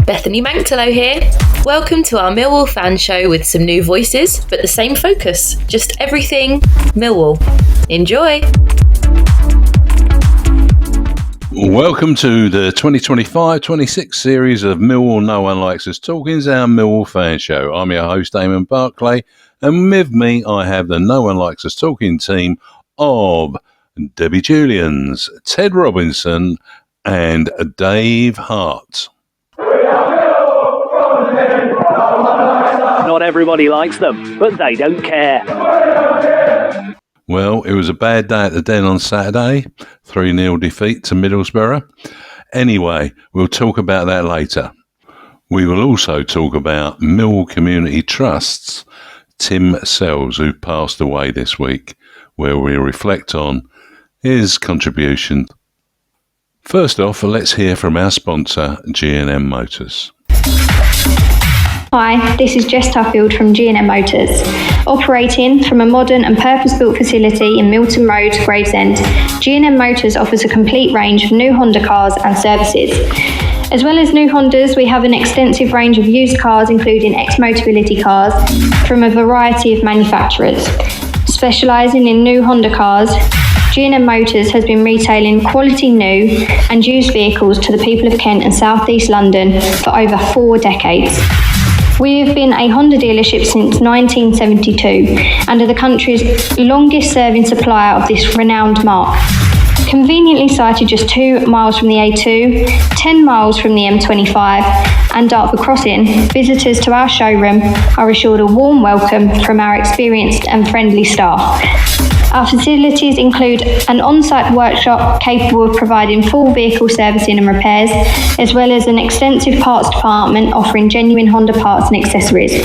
Bethany Manctalo here. Welcome to our Millwall fan show with some new voices, but the same focus. Just everything Millwall. Enjoy! Welcome to the 2025-26 series of Millwall No One Likes Us Talking's our Millwall fan show. I'm your host, Eamonn Barclay, and with me I have the No One Likes Us Talking team of Debbie Julians, Ted Robinson, and Dave Hart. Not everybody likes them, but they don't care. Well, it was a bad day at the Den on Saturday, 3-0 defeat to Middlesbrough. Anyway, we'll talk about that later. We will also talk about Millwall Community Trust's Tim Sells, who passed away this week, where we reflect on his contribution. First off, let's hear from our sponsor, G&M Motors. Hi, this is Jess Tuffield from G&M Motors. Operating from a modern and purpose-built facility in Milton Road, Gravesend, G&M Motors offers a complete range of new Honda cars and services. As well as new Hondas, we have an extensive range of used cars, including ex-Motability cars from a variety of manufacturers. Specialising in new Honda cars, G&M Motors has been retailing quality new and used vehicles to the people of Kent and South East London for over 4 decades. We have been a Honda dealership since 1972 and are the country's longest serving supplier of this renowned marque. Conveniently sited just 2 miles from the A2, 10 miles from the M25 and Dartford Crossing, visitors to our showroom are assured a warm welcome from our experienced and friendly staff. Our facilities include an on-site workshop capable of providing full vehicle servicing and repairs, as well as an extensive parts department offering genuine Honda parts and accessories.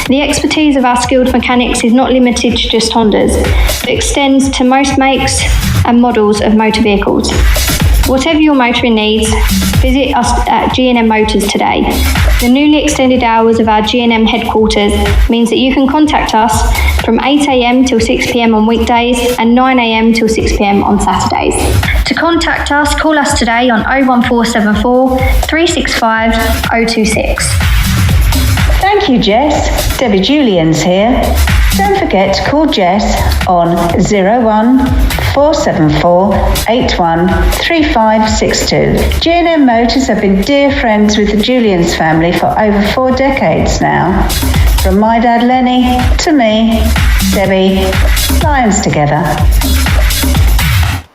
The expertise of our skilled mechanics is not limited to just Hondas, but extends to most makes and models of motor vehicles. Whatever your motoring needs, visit us at G&M Motors today. The newly extended hours of our G&M headquarters means that you can contact us from 8 a.m. till 6 p.m. on weekdays and 9 a.m. till 6 p.m. on Saturdays. To contact us, call us today on 01474 365 026. Thank you, Jess. Debbie Julians here. Don't forget to call Jess on 01474 81 3562. G&M Motors have been dear friends with the Julians family for over 4 decades now. From my dad Lenny to me, Debbie, lions together.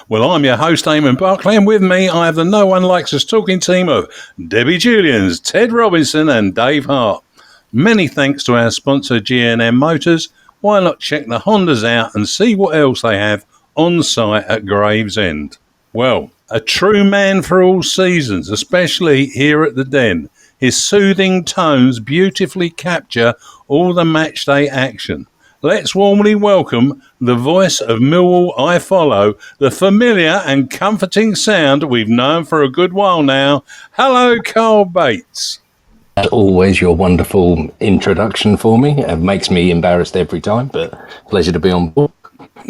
Well, I'm your host, Eamonn Barclay, and with me I have the No One Likes Us Talking team of Debbie Julians, Ted Robinson and Dave Hart. Many thanks to our sponsor, G&M Motors. Why not check the Hondas out and see what else they have on site at Gravesend? Well, a true man for all seasons, especially here at the Den. His soothing tones beautifully capture all the matchday action. Let's warmly welcome the voice of Millwall IFollow, the familiar and comforting sound we've known for a good while now. Hello, Karl Bates. As always, your wonderful introduction for me. It makes me embarrassed every time, but pleasure to be on board.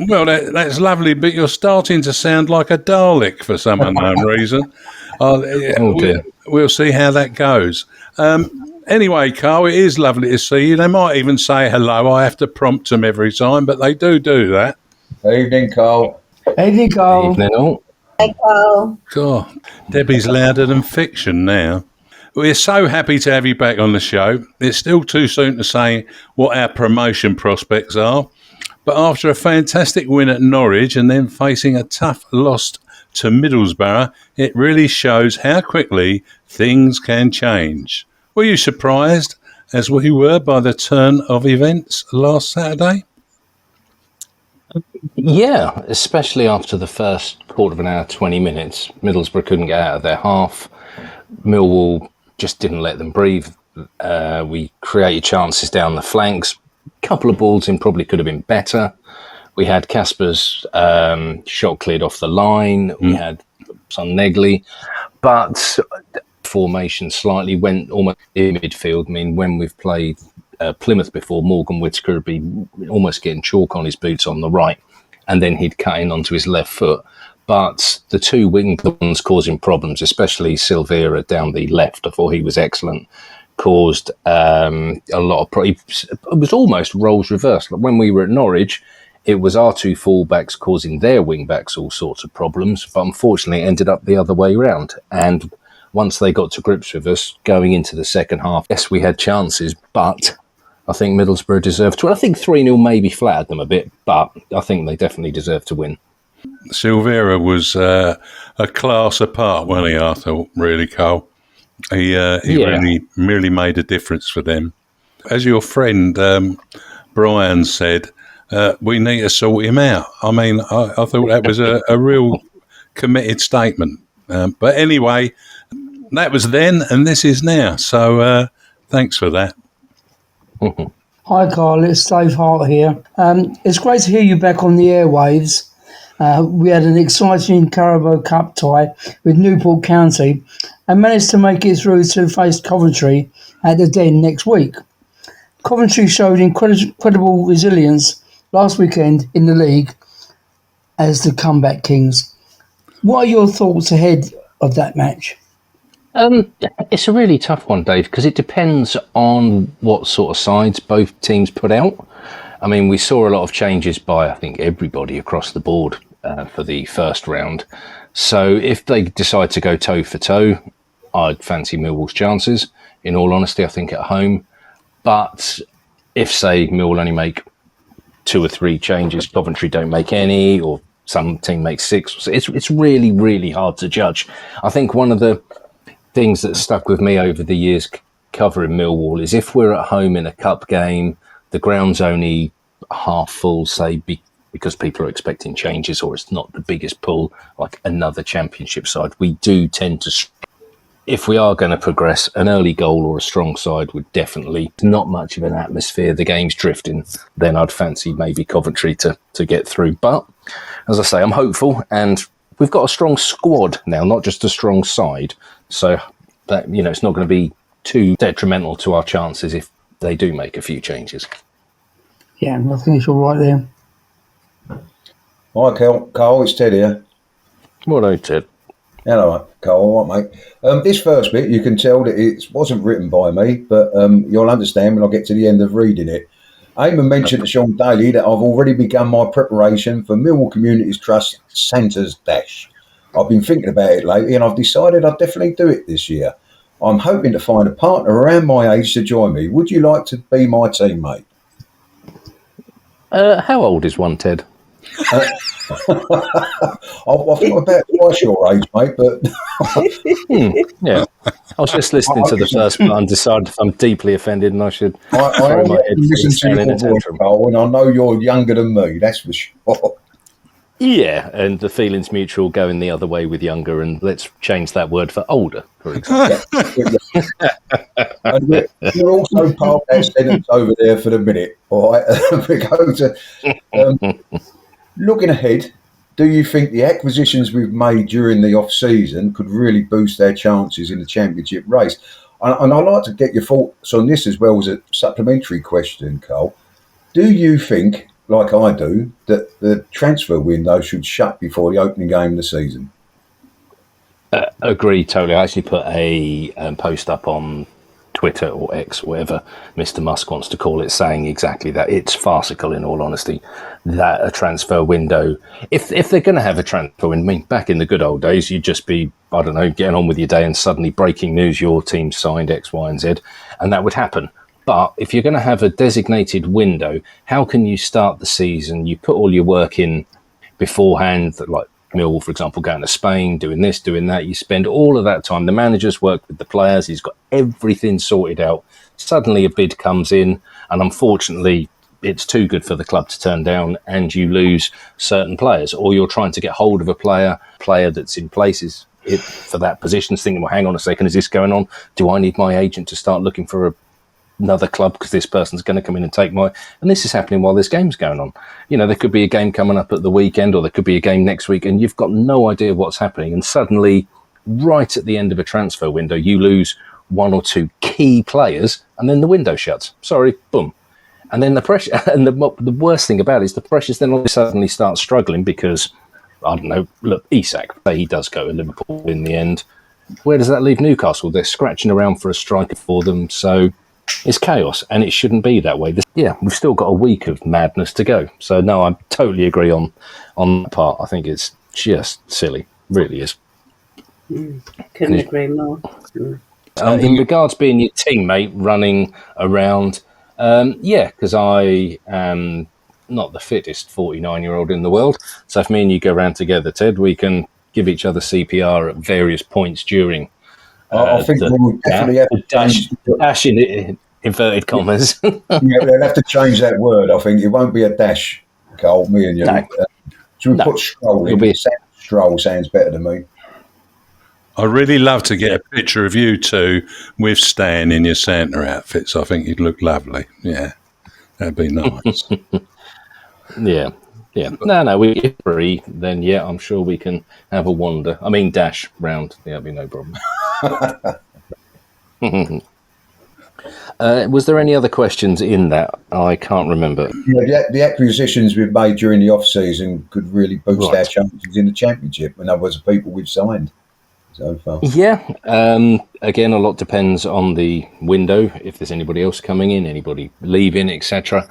Well, that's lovely, but you're starting to sound like a Dalek for some unknown reason. We'll see how that goes. Anyway, Karl, it is lovely to see you. They might even say hello. I have to prompt them every time, but they do that. Evening, Karl. Evening, Karl. Evening, all. Hey, Karl. God, Debbie's louder than fiction now. We're so happy to have you back on the show. It's still too soon to say what our promotion prospects are, but after a fantastic win at Norwich and then facing a tough loss to Middlesbrough, it really shows how quickly things can change. Were you surprised, as we were, by the turn of events last Saturday? Yeah, especially after the first quarter of an hour, 20 minutes. Middlesbrough couldn't get out of their half. Millwall just didn't let them breathe. We created chances down the flanks. A couple of balls in probably could have been better. We had Casper's shot cleared off the line. We had some Negley. But formation slightly went almost in midfield. I mean, when we've played Plymouth before, Morgan Whittaker would be almost getting chalk on his boots on the right, and then he'd cut in onto his left foot. But the two wing ones causing problems, especially Silvera down the left, I thought he was excellent, caused a lot of problems. It was almost roles reversed. Like when we were at Norwich, it was our two fullbacks causing their wing-backs all sorts of problems, but unfortunately it ended up the other way round. And once they got to grips with us, going into the second half, yes, we had chances, but I think Middlesbrough deserved to win. I think 3-0 maybe flattered them a bit, but I think they definitely deserved to win. Silvera was a class apart, wasn't he, I thought, really, Karl? He really made a difference for them. As your friend Brian said, we need to sort him out. I mean, I thought that was a real committed statement. But anyway, that was then and this is now. So thanks for that. Hi, Karl. It's Dave Hart here. It's great to hear you back on the airwaves. We had an exciting Carabao Cup tie with Newport County and managed to make it through to face Coventry at the Den next week. Coventry showed incredible resilience last weekend in the league as the comeback kings. What are your thoughts ahead of that match? It's a really tough one, Dave, because it depends on what sort of sides both teams put out. I mean, we saw a lot of changes by, I think, everybody across the board for the first round. So if they decide to go toe for toe, I'd fancy Millwall's chances. In all honesty, I think at home. But if, say, Millwall only make 2 or 3 changes, Coventry don't make any, or some team makes 6, it's really, really hard to judge. I think one of the things that stuck with me over the years covering Millwall is if we're at home in a cup game, the ground's only half full, say, because people are expecting changes or it's not the biggest pull like another championship side. We do tend to, if we are going to progress, an early goal or a strong side would definitely, not much of an atmosphere, the game's drifting, then I'd fancy maybe Coventry to get through. But as I say, I'm hopeful, and we've got a strong squad now, not just a strong side. So that, it's not going to be too detrimental to our chances if they do make a few changes. Yeah, I think it's all right there. Hi, Karl, it's Ted here. Hello, Ted. Hello, Karl. All right, mate. This first bit, you can tell that it wasn't written by me, but you'll understand when I get to the end of reading it. Eamonn mentioned to Sean Daly that I've already begun my preparation for Millwall Communities Trust Santa's Dash. I've been thinking about it lately and I've decided I'll definitely do it this year. I'm hoping to find a partner around my age to join me. Would you like to be my teammate? How old is one, Ted? I think I'm about twice your age, mate, but... Yeah. I was just listening to the first part and decided if I'm deeply offended and I should throw my head listen to your voice, Karl, and I know you're younger than me, that's for sure. Yeah, and the feeling's mutual going the other way with younger, and let's change that word for older, for example. And we're also part of that sentence over there for the minute, all right? We're going to... looking ahead, do you think the acquisitions we've made during the off-season could really boost our chances in the championship race? And I'd like to get your thoughts on this as well as a supplementary question, Karl. Do you think, like I do, that the transfer window should shut before the opening game of the season? Agree, totally. I actually put a post up on Twitter or X, whatever Mr. Musk wants to call it, saying exactly that. It's farcical, in all honesty, that a transfer window, if they're going to have a transfer window, I mean, back in the good old days, you'd just be, I don't know, getting on with your day and suddenly breaking news, your team signed X, Y, and Z, and that would happen. But if you're going to have a designated window, how can you start the season? You put all your work in beforehand, like Millwall, for example, going to Spain, doing this, doing that. You spend all of that time. The manager's worked with the players. He's got everything sorted out. Suddenly a bid comes in, and unfortunately, it's too good for the club to turn down, and you lose certain players. Or you're trying to get hold of a player that's in places for that position, thinking, well, hang on a second, is this going on? Do I need my agent to start looking for another club because this person's going to come in and take my... And this is happening while this game's going on. There could be a game coming up at the weekend, or there could be a game next week, and you've got no idea what's happening. And suddenly, right at the end of a transfer window, you lose 1 or 2 key players, and then the window shuts. Sorry, boom. And then the pressure... And the worst thing about it is the pressures then suddenly start struggling because I don't know, look, Isak, say he does go to Liverpool in the end. Where does that leave Newcastle? They're scratching around for a striker for them, so it's chaos, and it shouldn't be that way. We've still got a week of madness to go. So, no, I totally agree on that part. I think it's just silly, really is. Couldn't agree more. In regards being your teammate running around, because I am not the fittest 49-year-old in the world. So if me and you go around together, Ted, we can give each other CPR at various points during. I think we'll definitely have to dash in inverted commas. Yeah, they'll have to change that word. I think it won't be a dash, Carl. Me and you. No. Should we put stroll in? Stroll sounds better to me. I'd really love to get a picture of you two with Stan in your Santa outfits. I think you'd look lovely. Yeah, that'd be nice. Yeah. No, we agree. Then, I'm sure we can have a wander. I mean, dash round. Yeah, that'd be no problem. Was there any other questions in that? I can't remember. Yeah, the acquisitions we've made during the off-season could really boost our chances in the Championship. In other words, the people we've signed so far. Yeah. Again, a lot depends on the window, if there's anybody else coming in, anybody leaving, etc.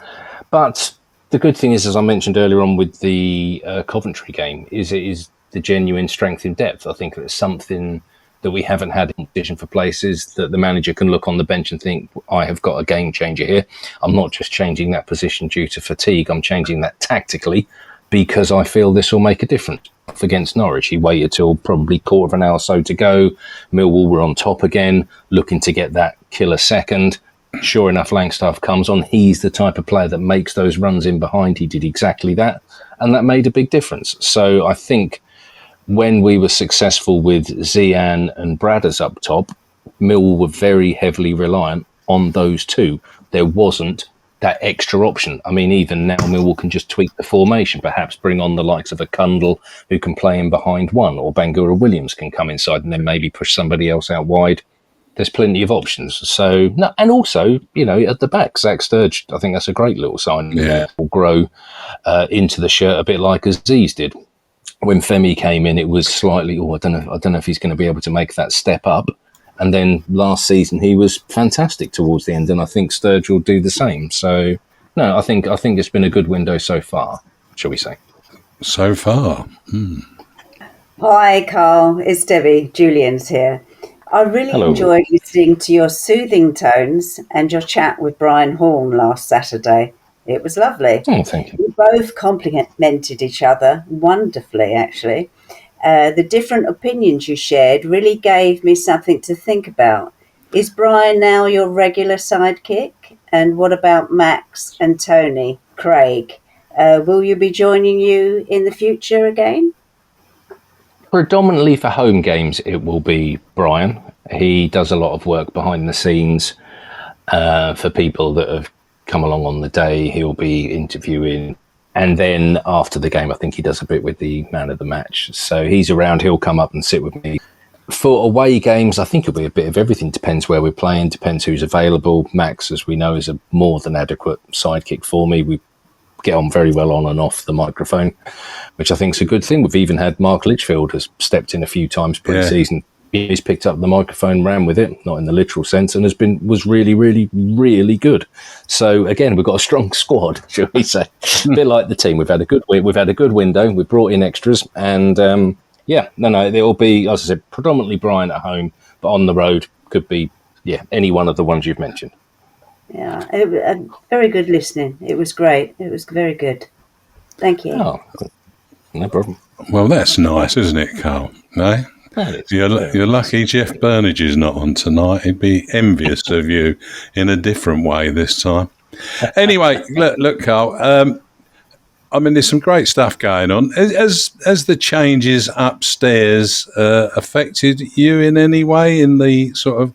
But the good thing is, as I mentioned earlier on with the Coventry game, is it is the genuine strength in depth. I think it's something that we haven't had in competition for places, that the manager can look on the bench and think, I have got a game changer here. I'm not just changing that position due to fatigue. I'm changing that tactically because I feel this will make a difference. Against Norwich, he waited till probably quarter of an hour or so to go. Millwall were on top again, looking to get that killer second. Sure enough, Langstaff comes on. He's the type of player that makes those runs in behind. He did exactly that, and that made a big difference. So I think when we were successful with Zian and Bradders up top, Millwall were very heavily reliant on those two. There wasn't that extra option. I mean, even now Millwall can just tweak the formation, perhaps bring on the likes of a Kundal who can play in behind one, or Bangura Williams can come inside and then maybe push somebody else out wide. There's plenty of options. So, no, and also, at the back, Zach Sturge, I think that's a great little sign. Yeah. Will grow into the shirt a bit like Aziz did. When Femi came in, it was slightly, I don't know if he's going to be able to make that step up. And then last season, he was fantastic towards the end, and I think Sturge will do the same. So, no, I think it's been a good window so far, shall we say? So far. Hi, Carl. It's Debbie Julians here. I really enjoyed listening to your soothing tones and your chat with Brian Horn last Saturday. It was lovely. Oh, thank you. We both complimented each other wonderfully, actually. The different opinions you shared really gave me something to think about. Is Brian now your regular sidekick? And what about Max and Tony, Craig? Will you be joining you in the future again? Predominantly for home games, it will be Brian. He does a lot of work behind the scenes for people that have come along on the day. He'll be interviewing. And then after the game, I think he does a bit with the man of the match. So he's around. He'll come up and sit with me. For away games, I think it'll be a bit of everything. Depends where we're playing, depends who's available. Max, as we know, is a more than adequate sidekick for me. We get on very well on and off the microphone, which I think is a good thing. We've even had Mark Litchfield has stepped in a few times pre-season. Yeah. He's picked up the microphone, ran with it, not in the literal sense, and was really, really, really good. So again, we've got a strong squad, shall we say? A bit like the team. We've had a good window. We've brought in extras, and it'll be, as I said, predominantly Brian at home, but on the road could be any one of the ones you've mentioned. Yeah, very good listening. It was great. It was very good. Thank you. Oh, no problem. Well, that's nice, isn't it, Carl? No? You're lucky Jeff Burnage is not on tonight. He'd be envious of you in a different way this time. Anyway, look, Carl. I mean, there's some great stuff going on. Has the changes upstairs affected you in any way in the sort of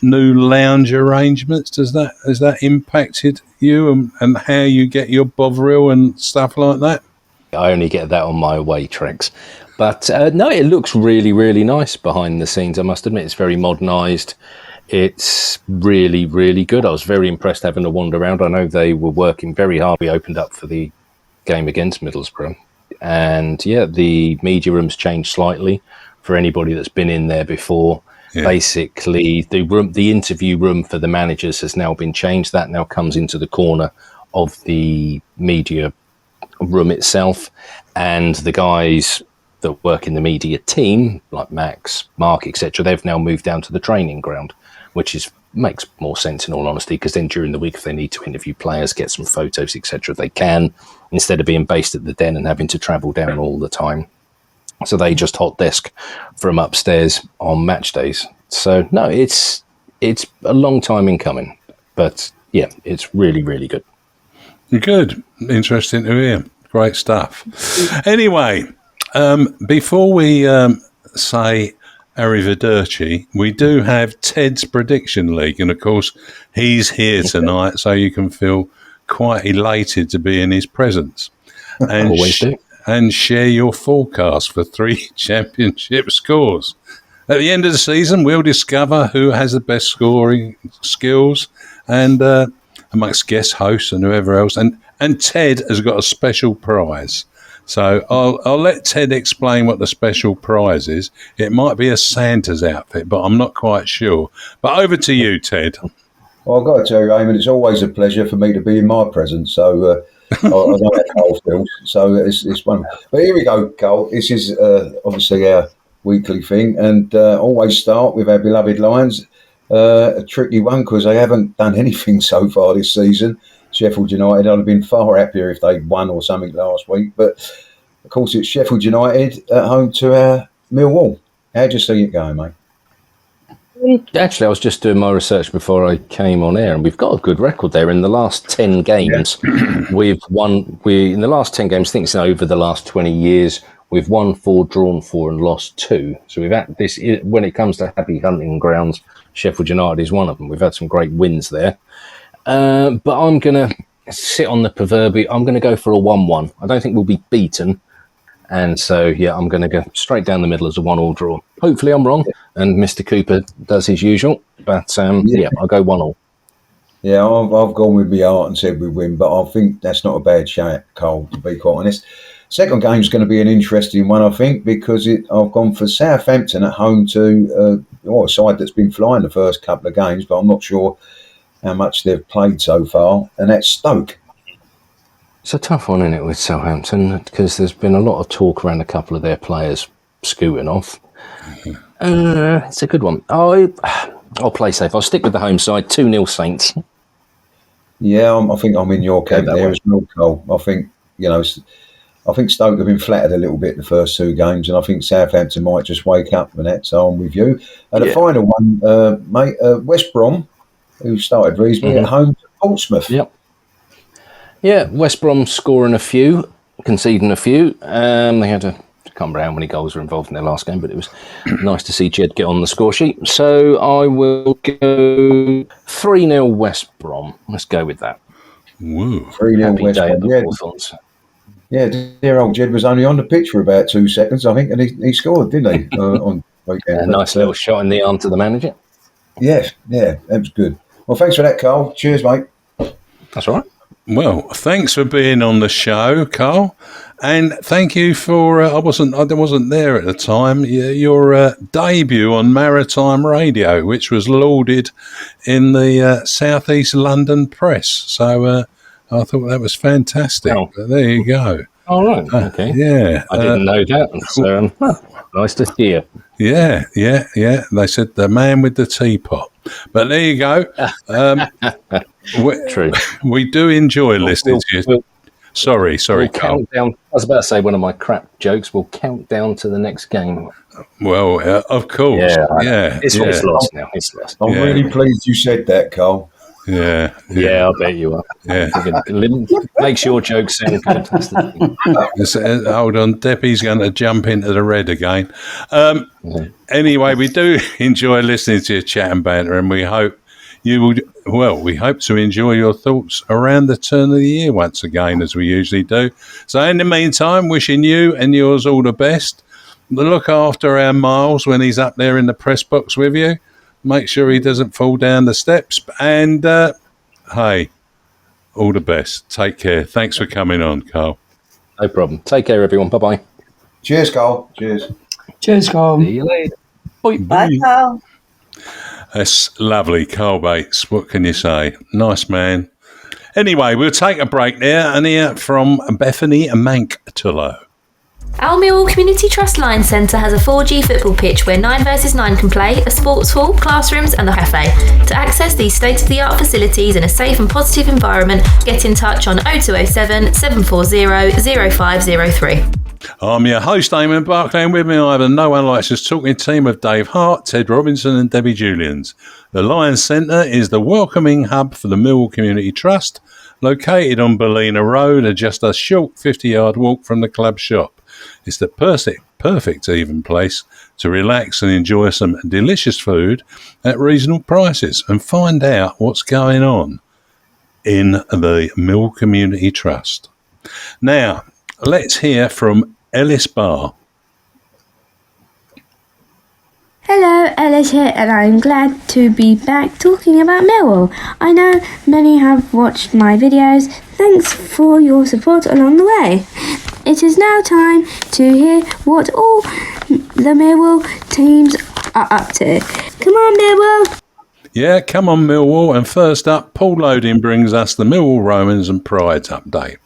new lounge arrangements? Has that impacted you and how you get your bovril and stuff like that? I only get that on my away treks. But no, it looks really, really nice behind the scenes. I must admit, it's very modernised. It's really, really good. I was very impressed having a wander around. I know they were working very hard. We opened up for the game against Middlesbrough. And yeah, the media room's changed slightly for anybody that's been in there before. Yeah. Basically, the interview room for the managers has now been changed. That now comes into the corner of the media room itself, and the guys that work in the media team, like Max, Mark, etc., they've now moved down to the training ground, which makes more sense in all honesty, because then during the week, if they need to interview players, get some photos, etc., they can, instead of being based at the Den and having to travel down all the time. So they just hot desk from upstairs on match days. So no, it's a long time in coming, but yeah, it's really, really good. Good. Interesting to hear. Great stuff. Anyway, before we say arrivederci, we do have Ted's Prediction League. And, of course, he's here tonight, so you can feel quite elated to be in his presence. And always do. And share your forecast for 3 championship scores. At the end of the season, we'll discover who has the best scoring skills and amongst guest hosts and whoever else. And Ted has got a special prize. So I'll let Ted explain what the special prize is. It might be a Santa's outfit, but I'm not quite sure. But over to you, Ted. Well, I've got to tell you, Eamonn, it's always a pleasure for me to be in my presence. So I know how Carl feels. So it's wonderful. But here we go, Carl. This is obviously our weekly thing. And always start with our beloved Lions. A tricky one because they haven't done anything so far this season. Sheffield United, I'd have been far happier if they'd won or something last week. But, of course, it's Sheffield United at home to our Millwall. How do you see it going, mate? Actually, I was just doing my research before I came on air, and we've got a good record there. In the last 10 games, we've won. In the last 10 games, I think it's over the last 20 years, we've won 4, drawn 4, and lost 2. So we've had this. When it comes to happy hunting grounds, Sheffield United is one of them. We've had some great wins there. But I'm going to sit on the proverbial. I'm going to go for a 1-1. I don't think we'll be beaten. And so, yeah, I'm going to go straight down the middle as a 1-1 draw. Hopefully I'm wrong and Mr. Cooper does his usual. But, yeah, I'll go 1-1. Yeah, I've gone with my heart and said we win. But I think that's not a bad shout, Carl, to be quite honest. Second game is going to be an interesting one, I think, because I've gone for Southampton at home to a side that's been flying the first couple of games, but I'm not sure how much they've played so far, and that's Stoke. It's a tough one, isn't it, with Southampton, because there's been a lot of talk around a couple of their players scooting off. It's a good one. I'll play safe. I'll stick with the home side, 2-0 Saints. Yeah, I think I'm in your camp there as well, Cole. I think, I think Stoke have been flattered a little bit the first 2 games, and I think Southampton might just wake up from that, so I'm with you. And the final one, mate, West Brom, who started reasonably at home to Portsmouth. Yep. Yeah, West Brom scoring a few, conceding a few. They had to come around how many goals were involved in their last game, but it was nice to see Jed get on the score sheet. So I will go 3-0 West Brom. Let's go with that. Woo. 3-0 West Brom. Yeah, dear old Jed was only on the pitch for about 2 seconds, I think, and he scored, didn't he? On weekend. A nice little shot in the arm to the manager. Yeah, that was good. Well, thanks for that, Carl. Cheers, mate. That's all right. Well, thanks for being on the show, Carl, and thank you for. I wasn't there at the time. Your debut on Maritime Radio, which was lauded in the South East London press. So I thought that was fantastic. Oh. There you go. All right. Okay. Yeah, I didn't know that. So nice to hear. Yeah. They said the man with the teapot. But there you go. True. We do enjoy listening to you. Sorry, we'll Carl. count down. I was about to say one of my crap jokes. We'll count down to the next game. Well, of course. Yeah. It's lost now. It's lost. I'm really pleased you said that, Carl. Yeah, I bet you are. Yeah. Makes your jokes sound good. Hold on, Debbie's going to jump into the red again. Anyway, we do enjoy listening to your chat and banter, and we hope you will. Well, we hope to enjoy your thoughts around the turn of the year once again, as we usually do. So, in the meantime, wishing you and yours all the best. Look after our Miles when he's up there in the press box with you. Make sure he doesn't fall down the steps. And, hey, all the best. Take care. Thanks for coming on, Carl. No problem. Take care, everyone. Bye-bye. Cheers, Carl. Cheers. Cheers, Carl. See you later. Bye, Carl. That's lovely, Karl Bates. What can you say? Nice man. Anyway, we'll take a break there and hear from Bethany Manktulo. Our Millwall Community Trust Lions Centre has a 4G football pitch where 9 versus 9 can play, a sports hall, classrooms and a cafe. To access these state-of-the-art facilities in a safe and positive environment, get in touch on 0207 740 0503. I'm your host, Eamonn Barclay, and with me I have the No One Likes Us talking team of Dave Hart, Ted Robinson and Debbie Julians. The Lions Centre is the welcoming hub for the Millwall Community Trust, located on Ballina Road, just a short 50-yard walk from the club shop. It's the perfect even place to relax and enjoy some delicious food at reasonable prices and find out what's going on in the Millwall Community Trust. Now, let's hear from Ellis Barr. Hello, Ellis here, and I'm glad to be back talking about Millwall. I know many have watched my videos. Thanks for your support along the way. It is now time to hear what all the Millwall teams are up to. Come on, Millwall! Yeah, come on, Millwall. And first up, Paul Loading brings us the Millwall Romans and Pride update.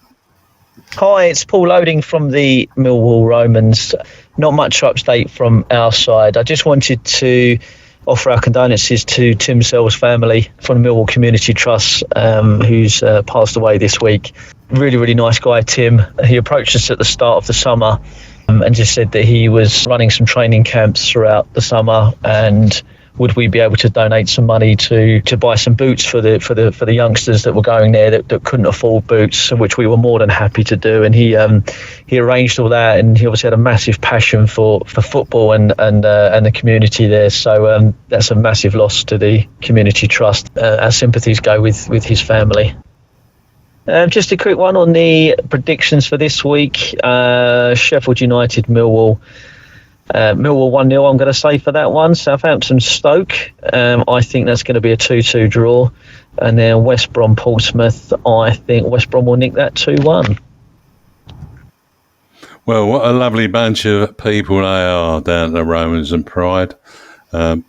Hi, it's Paul Loading from the Millwall Romans. Not much update from our side. I just wanted to offer our condolences to Tim Sell's family from the Millwall Community Trust, who's passed away this week. Really, really nice guy, Tim. He approached us at the start of the summer and just said that he was running some training camps throughout the summer, and would we be able to donate some money to buy some boots for the youngsters that were going there that couldn't afford boots, which we were more than happy to do. And he arranged all that, and he obviously had a massive passion for football and the community there. So that's a massive loss to the community trust. Our sympathies go with his family. Just a quick one on the predictions for this week. Sheffield United, Millwall. Millwall 1-0, I'm going to say for that one. Southampton Stoke, I think that's going to be a 2-2 draw. And then West Brom Portsmouth, I think West Brom will nick that 2-1. Well, what a lovely bunch of people they are down at the Romans and Pride,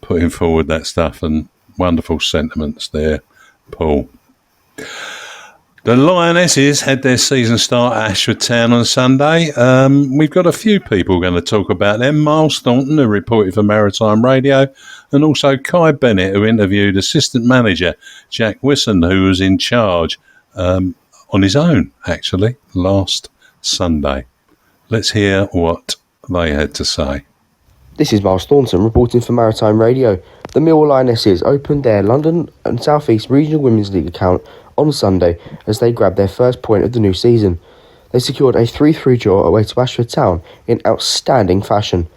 putting forward that stuff, and wonderful sentiments there, Paul. The Lionesses had their season start at Ashford Town on Sunday. We've got a few people going to talk about them. Miles Staunton, who reported for Maritime Radio, and also Kai Bennett, who interviewed assistant manager Jack Wisson, who was in charge on his own, actually, last Sunday. Let's hear what they had to say. This is Miles Staunton reporting for Maritime Radio. The Millwall Lionesses opened their London and South East Regional Women's League account on Sunday as they grabbed their first point of the new season. They secured a 3-3 draw away to Ashford Town in outstanding fashion.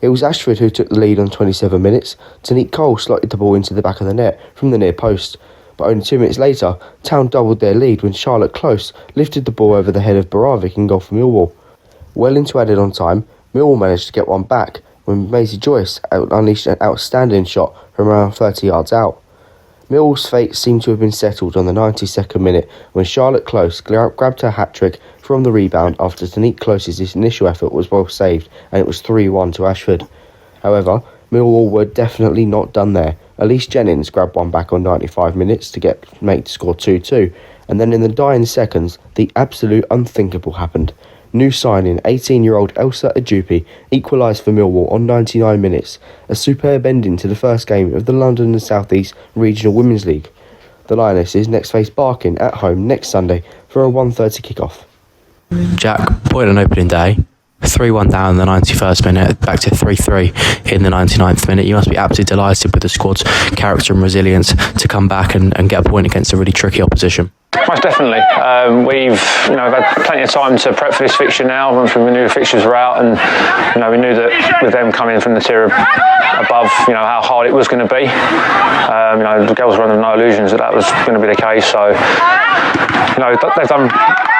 It was Ashford who took the lead on 27 minutes. Tanique Cole slotted the ball into the back of the net from the near post, but only 2 minutes later, Town doubled their lead when Charlotte Close lifted the ball over the head of Baravic in goal for Millwall. Well into added on time, Millwall managed to get one back when Maisie Joyce unleashed an outstanding shot from around 30 yards out. Millwall's fate seemed to have been settled on the 92nd minute when Charlotte Close grabbed her hat-trick from the rebound after Tanique Close's initial effort was well saved, and it was 3-1 to Ashford. However, Millwall were definitely not done there. Elise Jennings grabbed one back on 95 minutes to get mate to score 2-2, and then in the dying seconds, the absolute unthinkable happened. New signing 18-year-old Elsa Ajupi equalised for Millwall on 99 minutes, a superb ending to the first game of the London and South East Regional Women's League. The Lionesses next face Barking at home next Sunday for a 1:30 kick-off. Jack, point on opening day, 3-1 down in the 91st minute, back to 3-3 in the 99th minute. You must be absolutely delighted with the squad's character and resilience to come back and get a point against a really tricky opposition. Most definitely. We've had plenty of time to prep for this fixture now. Once we knew the fixtures were out, and we knew that with them coming from the tier above, how hard it was going to be. The girls were under no illusions that was going to be the case. So, they've done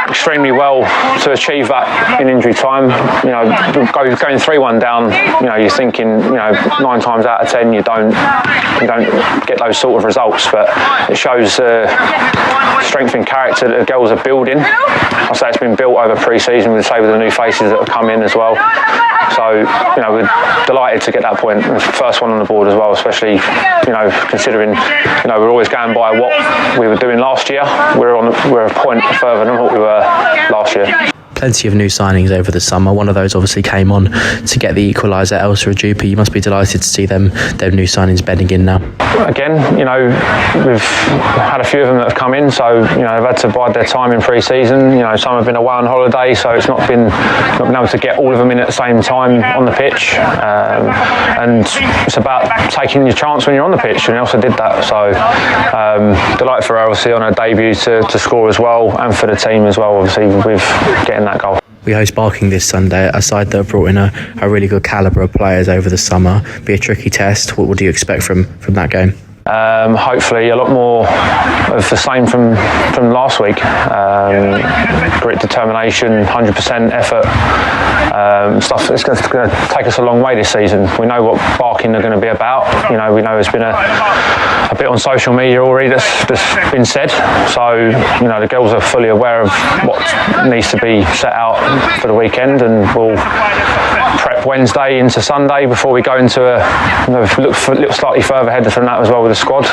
extremely well to achieve that in injury time. Going 3-1 down, you're thinking, 9 times out of 10 you don't get those sort of results, but it shows strength in character that the girls are building. I say it's been built over pre-season with the new faces that have come in as well. So, we're delighted to get that point, first one on the board as well, especially, considering, we're always going by what we were doing last year. We're a point further than what we were last year. Plenty of new signings over the summer. One of those obviously came on to get the equaliser, Elsa Ajupi. You must be delighted to see them new signings bedding in now. Again, we've had a few of them that have come in, so they've had to bide their time in pre-season. Some have been away on holiday, so it's not been able to get all of them in at the same time on the pitch. And it's about taking your chance when you're on the pitch, and Elsa did that. So delighted for her, obviously, on her debut to score as well, and for the team as well, obviously, with getting that goal. We host Barking this Sunday, a side that have brought in a really good calibre of players over the summer. Be a tricky test. What do you expect from that game? Hopefully a lot more of the same from last week. Grit, determination, 100% effort, stuff that's going to take us a long way this season. We know what Barking are going to be about. We know there's been a bit on social media already that's been said. So the girls are fully aware of what needs to be set out for the weekend, and we'll prep Wednesday into Sunday before we go into look slightly further ahead from that as well with the squad,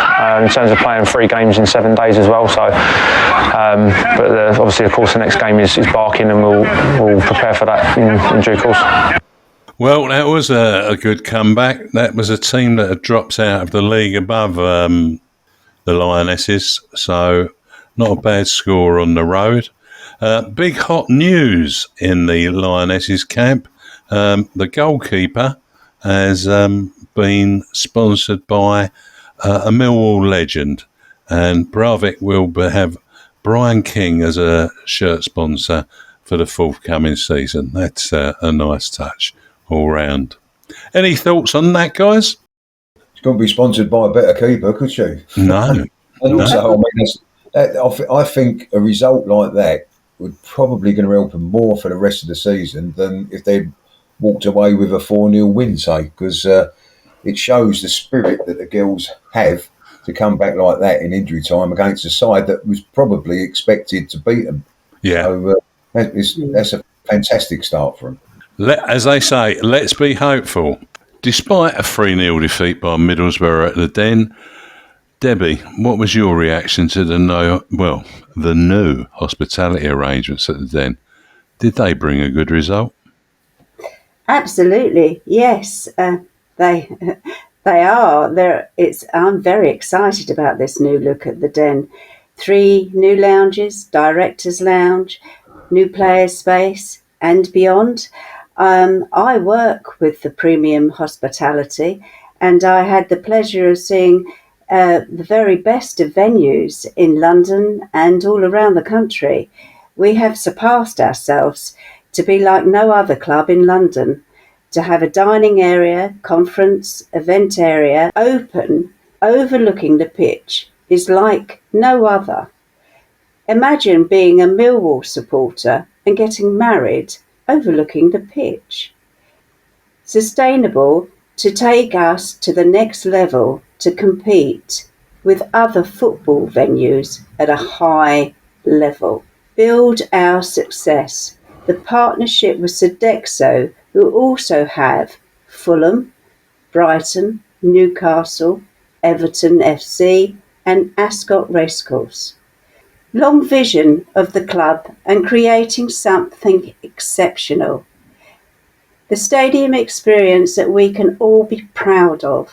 in terms of playing 3 games in 7 days as well. So, but obviously, of course, the next game is Barking, and we'll prepare for that in due course. Well, that was a good comeback. That was a team that had dropped out of the league above the Lionesses, so not a bad score on the road. Big hot news in the Lionesses camp. The goalkeeper has been sponsored by a Millwall legend, and Bravik will have Brian King as a shirt sponsor for the forthcoming season. That's a nice touch all round. Any thoughts on that, guys? She couldn't be sponsored by a better keeper, could she? No. And also, I think a result like that would probably going to help them more for the rest of the season than if they'd walked away with a 4-0 win, say, because it shows the spirit that the girls have to come back like that in injury time against a side that was probably expected to beat them. Yeah. So that's a fantastic start for them. As they say, let's be hopeful. Despite a 3-0 defeat by Middlesbrough at the Den, Debbie, what was your reaction to the new hospitality arrangements at the Den? Did they bring a good result? Absolutely, yes. They are. I'm very excited about this new look at the Den. 3 new lounges, director's lounge, new players' space, and beyond. I work with the Premium Hospitality, and I had the pleasure of seeing the very best of venues in London and all around the country. We have surpassed ourselves to be like no other club in London, to have a dining area, conference, event area open, overlooking the pitch is like no other. Imagine being a Millwall supporter and getting married overlooking the pitch. Sustainable to take us to the next level to compete with other football venues at a high level. Build our success. The partnership with Sodexo, who also have Fulham, Brighton, Newcastle, Everton FC and Ascot Racecourse. Long vision of the club and creating something exceptional. The stadium experience that we can all be proud of,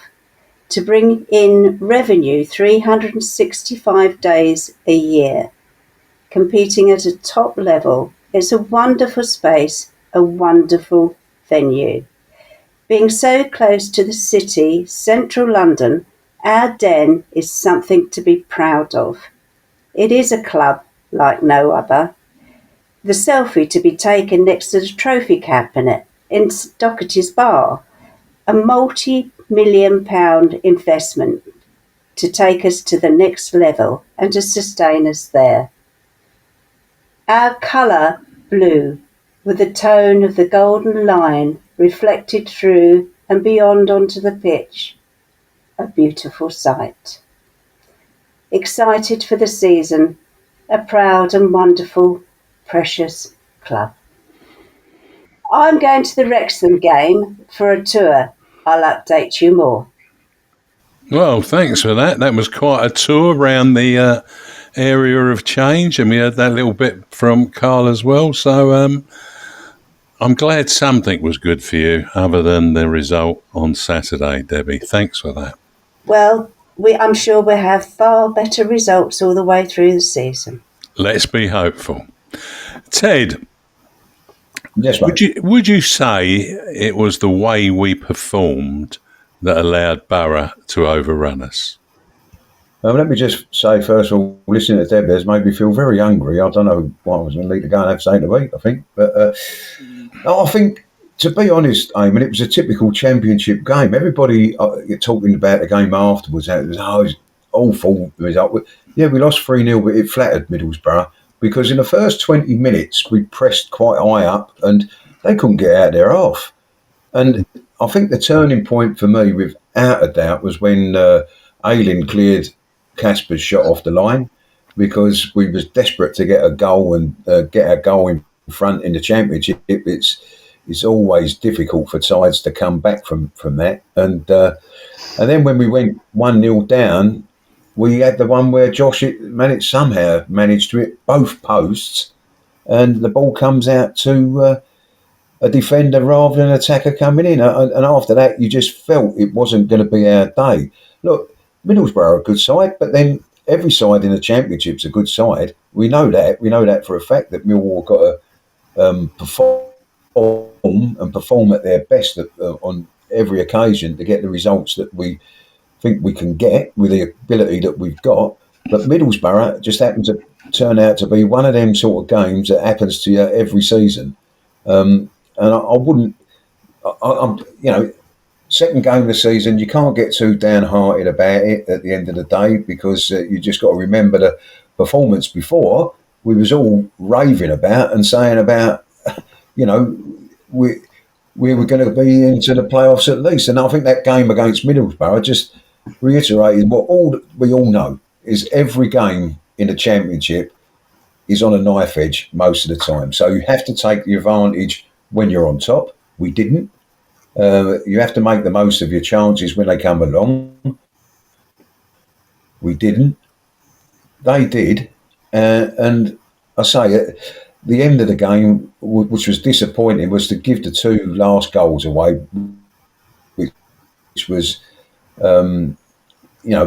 to bring in revenue 365 days a year. Competing at a top level, it's a wonderful space, a wonderful venue. Being so close to the city, central London, our Den is something to be proud of. It is a club like no other. The selfie to be taken next to the trophy cabinet in Doherty's Bar, a multi-million-pound investment to take us to the next level and to sustain us there. Our colour, blue, with the tone of the golden line reflected through and beyond onto the pitch. A beautiful sight. Excited for the season a proud and wonderful, precious club. I'm going to the Wrexham game for a tour. I'll update you more. Well, thanks for that. That was quite a tour around the area of change, and we heard that little bit from Karl as well. So I'm glad something was good for you other than the result on Saturday, Debbie. Thanks for that. Well, I'm sure we'll have far better results all the way through the season. Let's be hopeful. Ted, yes, mate. Would you say it was the way we performed that allowed Borough to overrun us? Let me just say, first of all, listening to Deb has made me feel very hungry. I don't know what I was going to need to go and have something to eat, I think. But I think, to be honest, Eamonn, it was a typical championship game. Everybody talking about the game afterwards, it was awful result. Yeah, we lost 3-0, but it flattered Middlesbrough because in the first 20 minutes, we pressed quite high up and they couldn't get out there off. And I think the turning point for me, without a doubt, was when Ayling cleared Casper's shot off the line because we was desperate to get a goal and get a goal in front in the championship. It's always difficult for sides to come back from that. And then when we went 1-0 down, we had the one where Josh somehow managed to hit both posts and the ball comes out to a defender rather than an attacker coming in. And after that, you just felt it wasn't going to be our day. Look, Middlesbrough are a good side, but then every side in the Championship's a good side. We know that. We know that for a fact that Millwall got to perform at their best on every occasion to get the results that we think we can get with the ability that we've got. But Middlesbrough just happens to turn out to be one of them sort of games that happens to you every season. And I wouldn't, second game of the season, you can't get too downhearted about it at the end of the day because you just got to remember the performance before we was all raving about and saying about, we were going to be into the playoffs at least. And I think that game against Middlesbrough just reiterated what we all know is every game in the Championship is on a knife edge most of the time. So you have to take the advantage when you're on top. We didn't. You have to make the most of your chances when they come along. We didn't. They did. And I say, at the end of the game, which was disappointing, was to give the two last goals away, which was,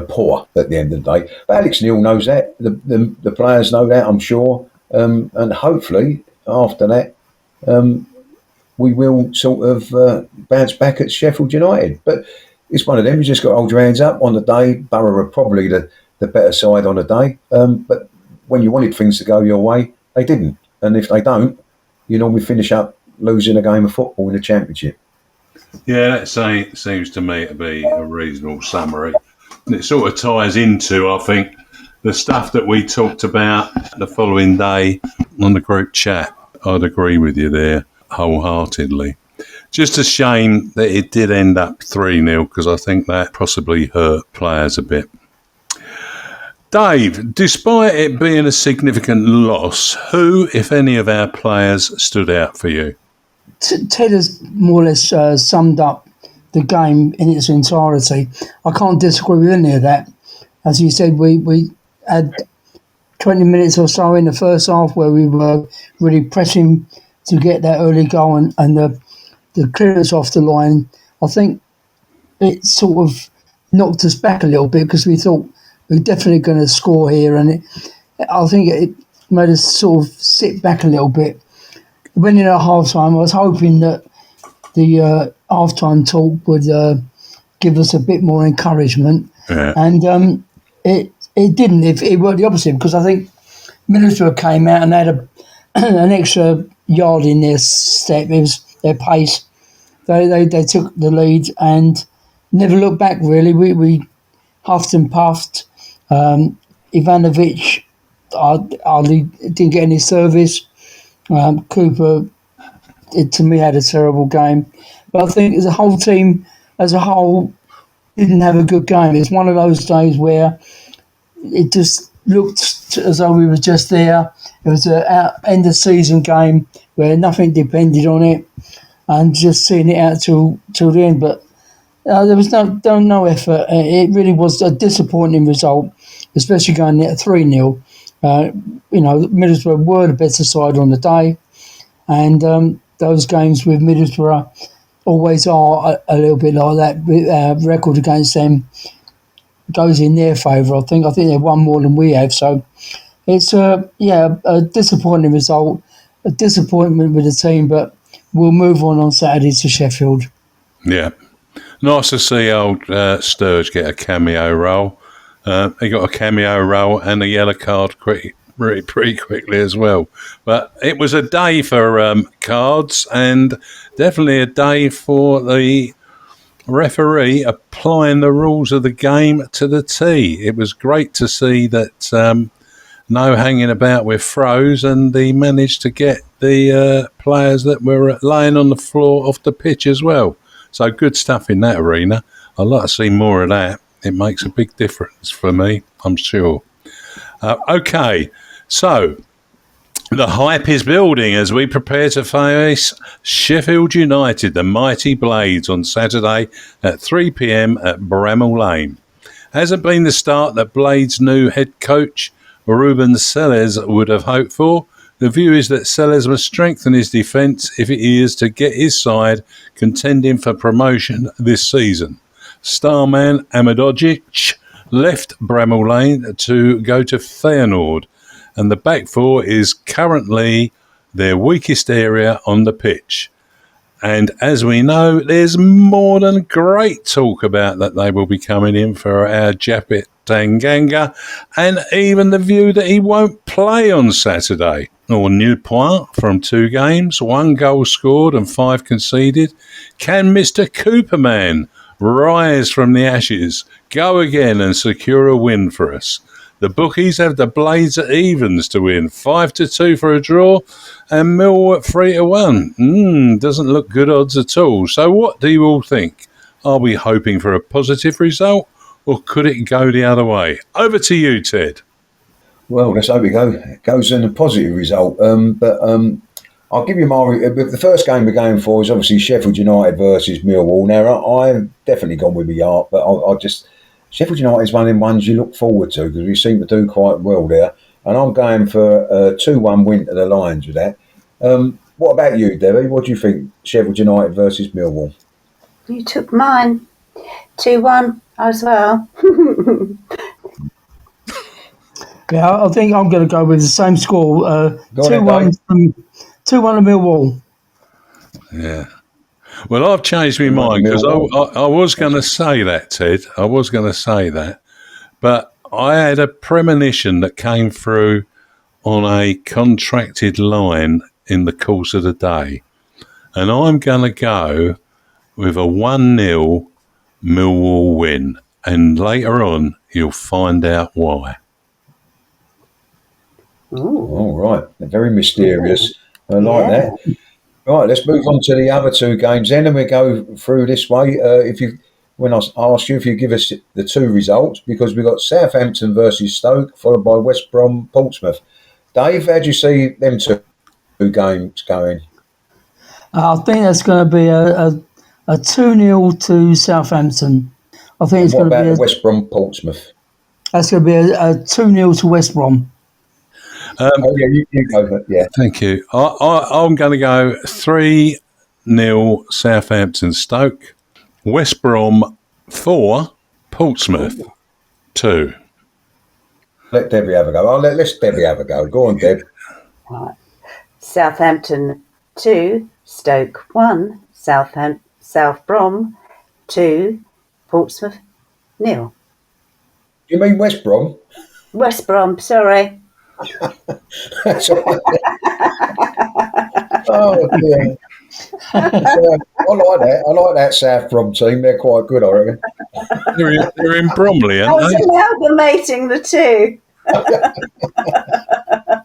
poor at the end of the day. But Alex Neil knows that. The players know that, I'm sure. And hopefully, after that, we will sort of bounce back at Sheffield United. But it's one of them. You just got to hold your hands up on the day. Borough are probably the better side on the day. But when you wanted things to go your way, they didn't. And if they don't, you normally finish up losing a game of football in the Championship. Yeah, that seems to me to be a reasonable summary. And it sort of ties into, I think, the stuff that we talked about the following day on the group chat. I'd agree with you there wholeheartedly. Just a shame that it did end up 3-0 because I think that possibly hurt players a bit. Dave, despite it being a significant loss, who, if any, of our players stood out for you? Ted has more or less summed up the game in its entirety. I can't disagree with any of that. As you said, we had 20 minutes or so in the first half where we were really pressing to get that early goal and the clearance off the line. I think it sort of knocked us back a little bit because we thought we're definitely going to score here, and I think it made us sort of sit back a little bit. When in at half-time, I was hoping that the half-time talk would give us a bit more encouragement, and it didn't. It worked the opposite because I think Middlesbrough came out and had an extra yard in their step. It was their pace. They took the lead and never looked back, really. We huffed and puffed. Ivanovic hardly didn't get any service. Cooper, to me, had a terrible game. But I think the whole team as a whole didn't have a good game. It's one of those days where it just looked as though we were just there. It was an end of season game where nothing depended on it, and just seeing it out till the end. But there was no effort. It really was a disappointing result, especially going at 3-0. Middlesbrough were the better side on the day, and those games with Middlesbrough always are a little bit like that. Record against them goes in their favour. I think they've won more than we have. So it's a disappointing result, a disappointment with the team, but we'll move on Saturday to Sheffield. Yeah. Nice to see old Sturge get a cameo role. He got a cameo role and a yellow card pretty quickly as well. But it was a day for cards, and definitely a day for the referee applying the rules of the game to the T. It was great to see that no hanging about with throws, and he managed to get the players that were laying on the floor off the pitch as well. So good stuff in that arena. I'd like to see more of that. It makes a big difference for me, I'm sure. Okay, so the hype is building as we prepare to face Sheffield United, the mighty Blades, on Saturday at 3 p.m. at Bramall Lane. Has it been the start that Blades' new head coach, Ruben Sellers, would have hoped for? The view is that Sellers must strengthen his defence if he is to get his side contending for promotion this season. Starman Amadojic left Bramall Lane to go to Feyenoord, and the back four is currently their weakest area on the pitch. And as we know, there's more than great talk about that they will be coming in for our Japet Tanganga, and even the view that he won't play on Saturday. Or nil point from 2 games, 1 goal scored and 5 conceded. Can Mr. Cooperman rise from the ashes, go again and secure a win for us? The bookies have the Blades at evens to win, 5-2 for a draw, and Millwall at 3-1. Doesn't look good odds at all. So what do you all think? Are we hoping for a positive result, or could it go the other way? Over to you, Ted. Well, let's hope it goes in a positive result. But I'll give you the first game we're going for is obviously Sheffield United versus Millwall. Now, I've definitely gone with my heart, but Sheffield United is one of them ones you look forward to because we seem to do quite well there. And I'm going for a 2-1 win to the Lions with that. What about you, Debbie? What do you think, Sheffield United versus Millwall? You took mine. 2-1 as well. Yeah, I think I'm going to go with the same score. 2-1 to Millwall. Yeah. Well, I've changed my mind because I was going to say that, Ted. I was going to say that. But I had a premonition that came through on a contracted line in the course of the day. And I'm going to go with a 1-0 Millwall win. And later on, you'll find out why. All right. They're very mysterious. I like that. Right, let's move on to the other 2 games then, and we go through this way. When I ask you if you give us the 2 results, because we've got Southampton versus Stoke, followed by West Brom, Portsmouth. Dave, how do you see them 2 games going? I think that's going to be a 2-0 to Southampton. I think it's going to be West Brom, Portsmouth. That's going to be a 2-0 to West Brom. You go for it. Yeah. Thank you. I'm going to go 3-0 Southampton Stoke. West Brom 4, Portsmouth 2. Let Debbie have a go. Let's Debbie have a go. Go on, Deb. Right. Southampton 2, Stoke 1, South Brom 2, Portsmouth 0. You mean West Brom? West Brom, sorry. That's all right. Oh, dear. I like that. I like that South Brom team. They're quite good, I reckon. They're in Bromley, I aren't was they? amalgamating the 2.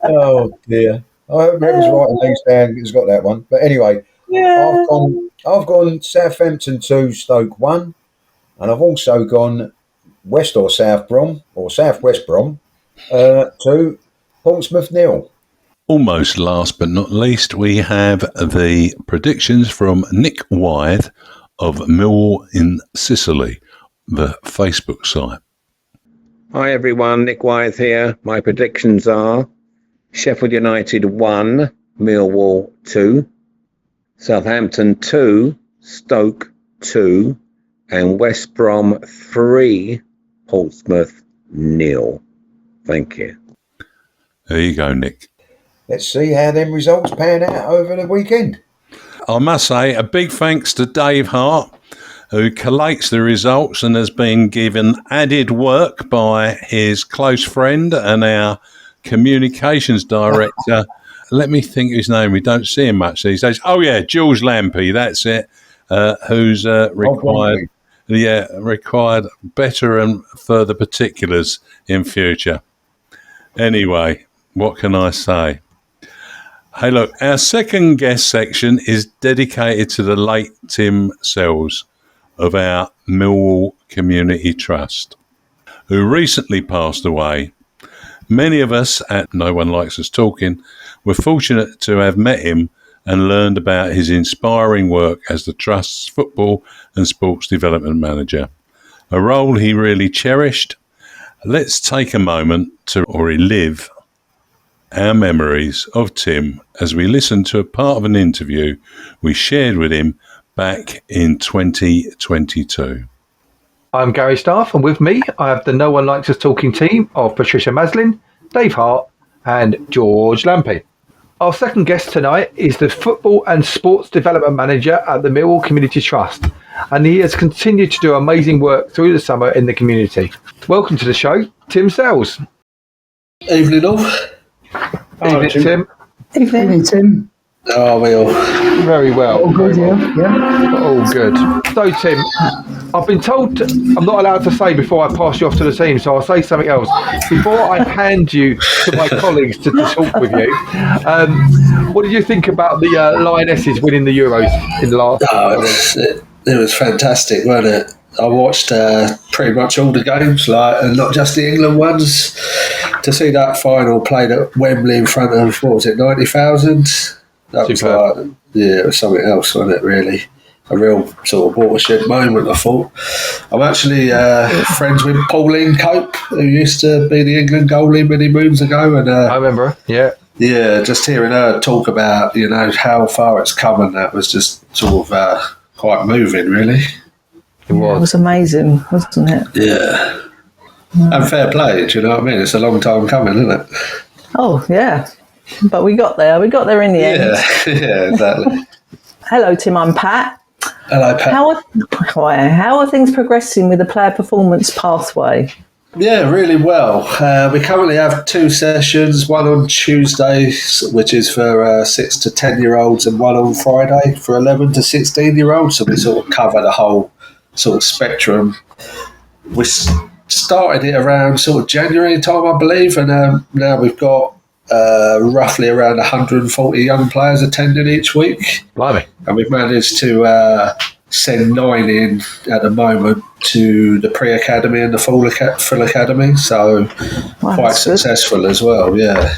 Oh, dear. I hope Reb's writing things down. He's got that one. But anyway, I've gone Southampton 2, Stoke 1. And I've also gone West or South Brom, or South West Brom 2, Portsmouth 0. Almost last but not least, we have the predictions from Nick Wythe of Millwall in Sicily, the Facebook site. Hi everyone, Nick Wythe here. My predictions are Sheffield United 1, Millwall 2, Southampton 2, Stoke 2, and West Brom 3, Portsmouth 0. Thank you. There you go, Nick. Let's see how them results pan out over the weekend. I must say a big thanks to Dave Hart, who collates the results and has been given added work by his close friend and our communications director. Let me think of his name. We don't see him much these days. Oh, yeah, Jules Lampy, that's it, who's required better and further particulars in future. Anyway, what can I say? Hey, look, our second guest section is dedicated to the late Tim Sells of our Millwall Community Trust, who recently passed away. Many of us at No One Likes Us Talking were fortunate to have met him and learned about his inspiring work as the Trust's football and sports development manager, a role he really cherished. Let's take a moment to relive our memories of Tim as we listen to a part of an interview we shared with him back in 2022. I'm Gary Staff, and with me I have the No One Likes Us Talking team of Patricia Maslin, Dave Hart and George Lampy. Our second guest tonight is the Football and Sports Development Manager at the Millwall Community Trust, and he has continued to do amazing work through the summer in the community. Welcome to the show, Tim Sells. Evening all. Evening, Tim. Evening, Tim. Oh, we all very well. All good, yeah. All good. So, Tim, I've been told I'm not allowed to say before I pass you off to the team, so I'll say something else. Before I hand you to my colleagues to talk with you, what did you think about the Lionesses winning the Euros in the last? It was fantastic, wasn't it? I watched pretty much all the games, and not just the England ones. To see that final played at Wembley in front of, 90,000? That was it was something else, wasn't it, really? A real sort of watershed moment, I thought. I'm actually friends with Pauline Cope, who used to be the England goalie many moons ago. And I remember, yeah. Yeah, just hearing her talk about, how far it's come, and that was just sort of quite moving, really. It was amazing, wasn't it? Yeah. And fair play, do you know what I mean? It's a long time coming, isn't it? Oh, yeah. But we got there. We got there in the end. Yeah, exactly. Hello, Tim. I'm Pat. Hello, Pat. How are things progressing with the player performance pathway? Yeah, really well. We currently have 2 sessions, one on Tuesdays, which is for 6 to 10-year-olds, and one on Friday for 11 to 16-year-olds. So we sort of cover the whole sort of spectrum. We started it around sort of January time, I believe, and now we've got roughly around 140 young players attending each week. Blimey. And we've managed to send 9 in at the moment to the pre-academy and the full academy, so quite successful as well, yeah.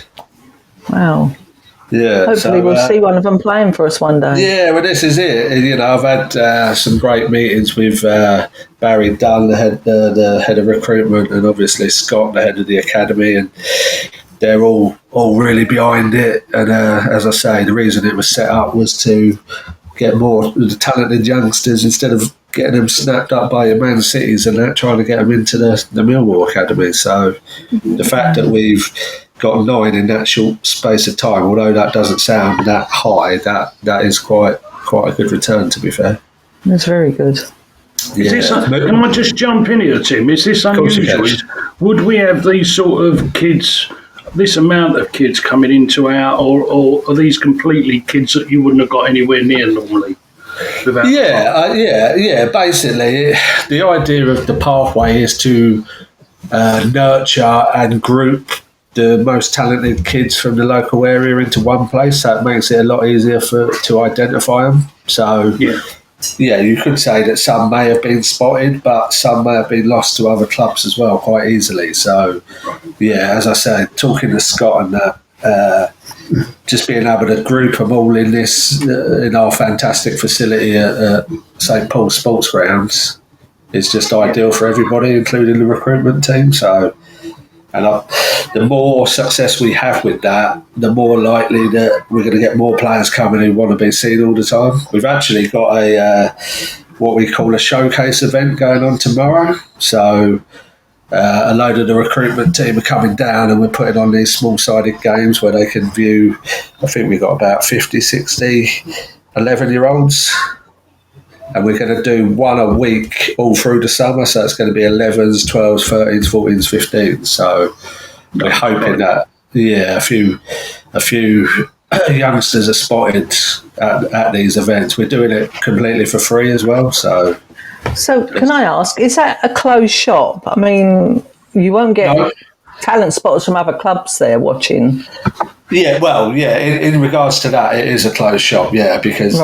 Wow. Yeah. Hopefully we'll see one of them playing for us one day. Yeah, well, this is it. I've had some great meetings with Barry Dunn, the head of recruitment, and obviously Scott, the head of the academy, and they're all really behind it. And as I say, the reason it was set up was to get more talented youngsters instead of getting them snapped up by your Man Cities and that, trying to get them into the Millwall Academy. So the fact that we've got 9 in that short space of time, although that doesn't sound that high, that is quite a good return, to be fair. That's very good. Yeah. Can I just jump in here, Tim? Is this unusual? Would we have these sort of kids, this amount of kids coming into or are these completely kids that you wouldn't have got anywhere near normally? Yeah. Basically, the idea of the pathway is to nurture and group the most talented kids from the local area into one place, so it makes it a lot easier to identify them. So yeah, you could say that some may have been spotted, but some may have been lost to other clubs as well quite easily. So, yeah, as I said, talking to Scott and that, just being able to group them all in this, in our fantastic facility at St Paul's Sports Grounds is just ideal for everybody, including the recruitment team. So, the more success we have with that, the more likely that we're going to get more players coming who want to be seen all the time. We've actually got a what we call a showcase event going on tomorrow. So a load of the recruitment team are coming down and we're putting on these small-sided games where they can view, I think we've got about 50, 60 11-year-olds. And we're going to do one a week all through the summer. So it's going to be 11s, 12s, 13s, 14s, 15s. So we're hoping that, yeah, a few youngsters are spotted at these events. We're doing it completely for free as well. So can I ask, is that a closed shop? I mean, you won't get talent spotters from other clubs there watching. Yeah, well, yeah. In regards to that, it is a closed shop. Yeah, because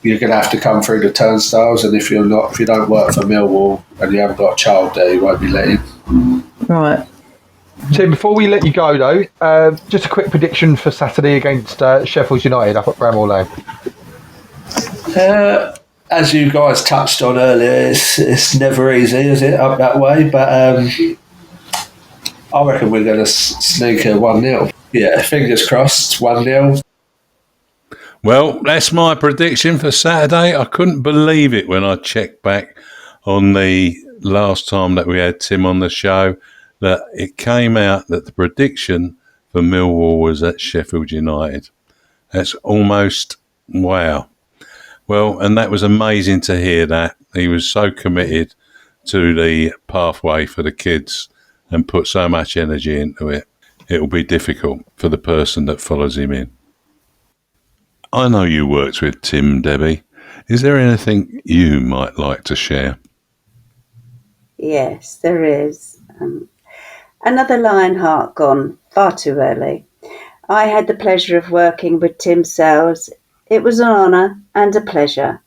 you're going to have to come through the turnstiles, and if you don't work for Millwall and you haven't got a child there, you won't be let in. Right. Tim, before we let you go though, just a quick prediction for Saturday against Sheffield United up at Bramall Lane. As you guys touched on earlier, it's never easy, is it, up that way? But I reckon we're going to sneak a 1-0. Yeah, fingers crossed, 1-0. Well, that's my prediction for Saturday. I couldn't believe it when I checked back on the last time that we had Tim on the show, that it came out that the prediction for Millwall was at Sheffield United. That's almost wow. Well, and that was amazing to hear that. He was so committed to the pathway for the kids and put so much energy into it. It will be difficult for the person that follows him in. I know you worked with Tim, Debbie. Is there anything you might like to share? Yes, there is. Another Lionheart gone far too early. I had the pleasure of working with Tim Sells. It was an honour and a pleasure.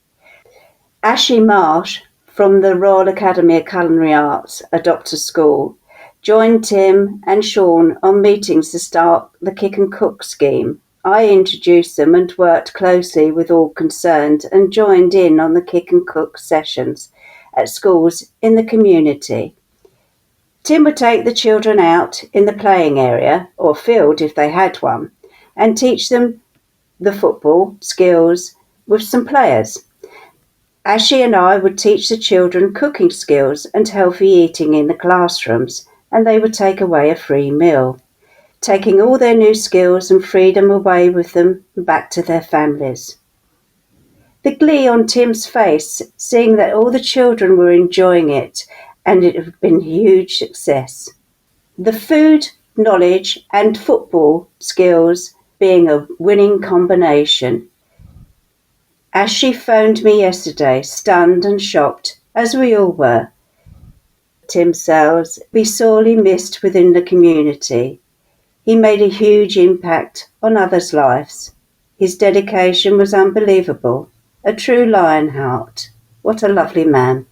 Ashley Marsh from the Royal Academy of Culinary Arts, a doctor's school, joined Tim and Sean on meetings to start the Kick and Cook scheme. I introduced them and worked closely with all concerned and joined in on the Kick and Cook sessions at schools in the community. Tim would take the children out in the playing area, or field if they had one, and teach them the football skills with some players. Ashley and I would teach the children cooking skills and healthy eating in the classrooms, and they would take away a free meal, taking all their new skills and freedom away with them back to their families. The glee on Tim's face, seeing that all the children were enjoying it, and it had been a huge success. The food, knowledge and football skills being a winning combination. Ashley phoned me yesterday, stunned and shocked, as we all were. Tim Sells be sorely missed within the community. He made a huge impact on others' lives. His dedication was unbelievable. A true Lionheart. What a lovely man.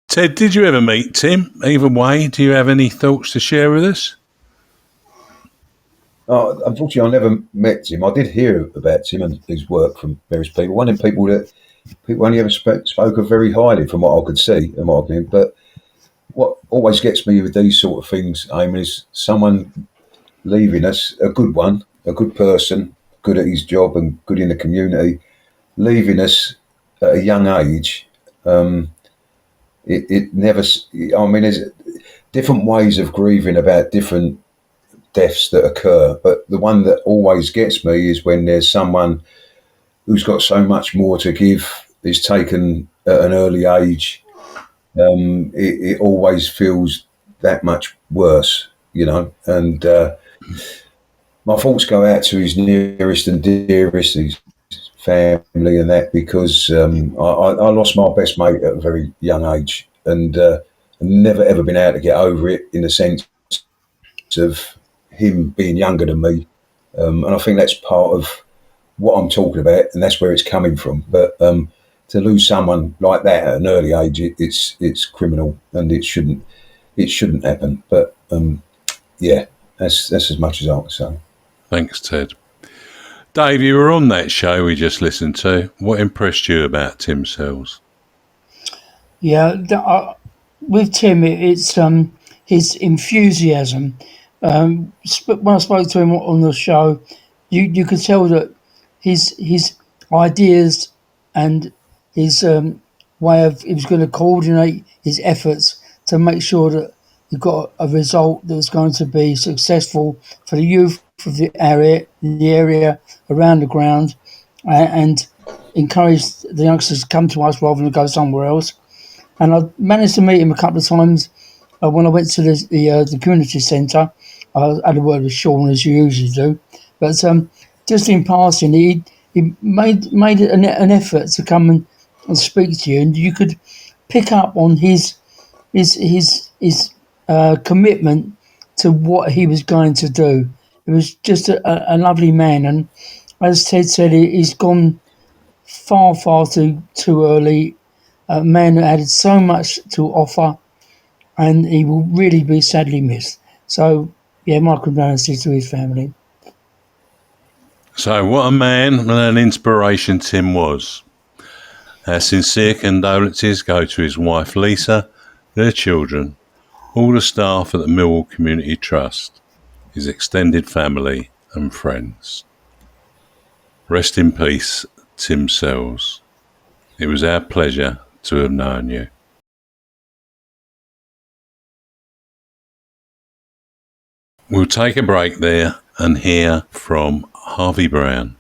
Ted, did you ever meet Tim? Either way, do you have any thoughts to share with us? Unfortunately, I never met him. I did hear about him and his work from various people. One of the people that people only ever spoke of very highly from what I could see and what I knew. But what always gets me with these sort of things, Eamonn, is someone leaving us, a good one, a good person, good at his job and good in the community, leaving us at a young age. It never, I mean, there's different ways of grieving about different deaths that occur, but the one that always gets me is when there's someone who's got so much more to give, is taken at an early age. It always feels that much worse, you know, and my thoughts go out to his nearest and dearest, his family and that, because I lost my best mate at a very young age, and never ever been able to get over it, in the sense of him being younger than me, and I think that's part of what I'm talking about, and that's where it's coming from. But to lose someone like that at an early age, it's criminal, and it shouldn't happen. But yeah, that's as much as I can say. Thanks, Ted. Dave, you were on that show we just listened to. What impressed you about Tim Sells? Yeah, with Tim, it's his enthusiasm. When I spoke to him on the show, you could tell that his ideas and his way of he was going to coordinate his efforts to make sure that he got a result that was going to be successful for the youth of the area around the ground, and encourage the youngsters to come to us rather than go somewhere else. And I managed to meet him a couple of times when I went to the community centre. I had a word with Sean, as you usually do, but just in passing, he made an effort to come and speak to you, and you could pick up on his commitment to what he was going to do. It was just a lovely man, and as Ted said, he's gone far too early. A man who had so much to offer, and he will really be sadly missed. So, yeah, my condolences to his family. So, what a man and an inspiration Tim was. Our sincere condolences go to his wife Lisa, their children, all the staff at the Millwall Community Trust, his extended family and friends. Rest in peace, Tim Sells. It was our pleasure to have known you. We'll take a break there and hear from Harvey Brown.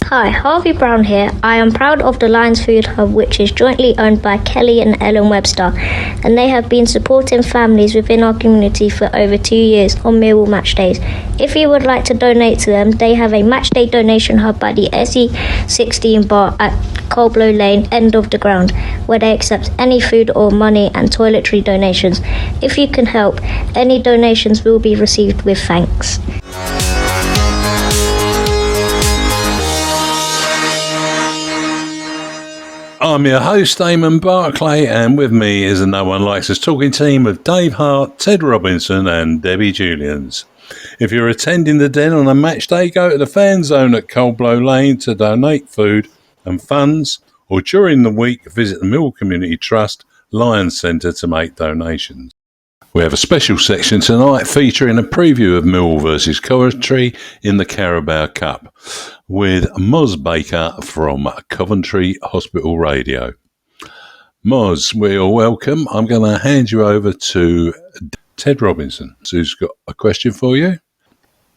Hi, Harvey Brown here. I am proud of the Lions Food Hub, which is jointly owned by Kelly and Ellen Webster, and they have been supporting families within our community for over 2 years on Millwall match days. If you would like to donate to them, they have a match day donation hub by the SE16 bar at Colblow Lane, end of the ground, where they accept any food or money and toiletry donations. If you can help, any donations will be received with thanks. I'm your host, Eamonn Barclay, and with me is the No One Likes Us talking team of Dave Hart, Ted Robinson and Debbie Julians. If you're attending the Den on a match day, go to the fan zone at Colblow Lane to donate food and funds, or during the week visit the Millwall Community Trust Lions Centre to make donations. We have a special section tonight featuring a preview of Millwall versus Coventry in the Carabao Cup with Moz Baker from Coventry Hospital Radio. Moz, you're welcome. I'm going to hand you over to Ted Robinson, who's got a question for you.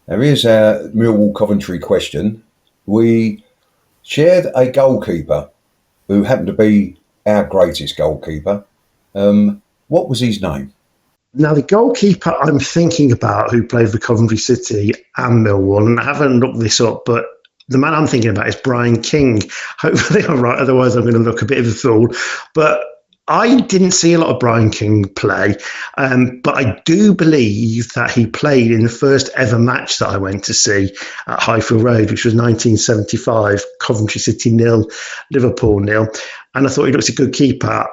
There is a Millwall Coventry question. We shared a goalkeeper who happened to be our greatest goalkeeper. What was his name? Now, the goalkeeper I'm thinking about who played for Coventry City and Millwall, and I haven't looked this up, but the man I'm thinking about is Brian King. Hopefully I'm right, otherwise I'm going to look a bit of a fool. But I didn't see a lot of Brian King play, but I do believe that he played in the first ever match that I went to see at Highfield Road, which was 1975, Coventry City 0, Liverpool 0. And I thought he looked a good keeper.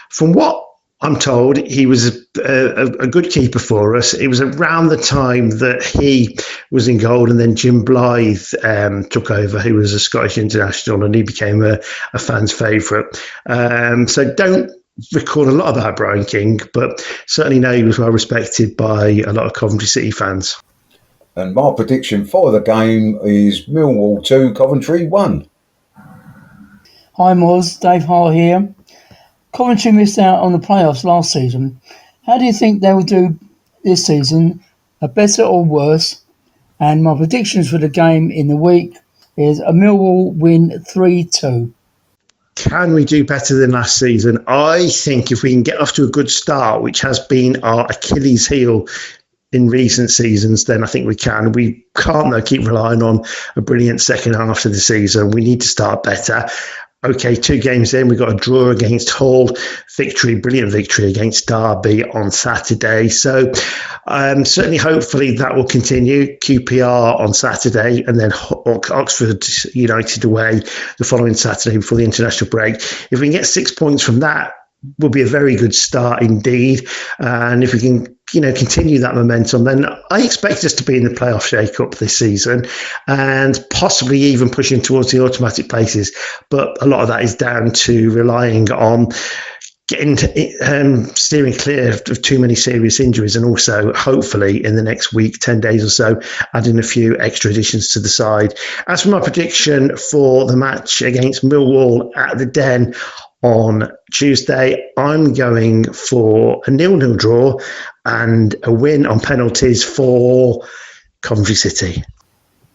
From what I'm told, he was a good keeper for us. It was around the time that he was in goal, and then Jim Blythe took over, who was a Scottish international, and he became a fan's favourite. So don't recall a lot about Brian King, but certainly know he was well respected by a lot of Coventry City fans. And my prediction for the game is Millwall 2, Coventry 1. Hi Moz, Dave Hart here. Coventry missed out on the playoffs last season. How do you think they will do this season? Better or worse? And my predictions for the game in the week is a Millwall win 3-2. Can we do better than last season? I think if we can get off to a good start, which has been our Achilles heel in recent seasons, then I think we can. We can't, though, keep relying on a brilliant second half of the season. We need to start better. okay, 2 games in, we got a draw against Hull, brilliant victory against Derby on Saturday. So certainly, hopefully that will continue. QPR on Saturday, and then Oxford United away the following Saturday before the international break. If we can get 6 points from that, will be a very good start indeed. And if we can, continue that momentum, then I expect us to be in the playoff shake-up this season and possibly even pushing towards the automatic places. But a lot of that is down to relying on steering clear of too many serious injuries, and also hopefully in the next week, 10 days or so, adding a few extra additions to the side. As for my prediction for the match against Millwall at the Den on Tuesday, I'm going for a 0-0 draw and a win on penalties for Coventry City.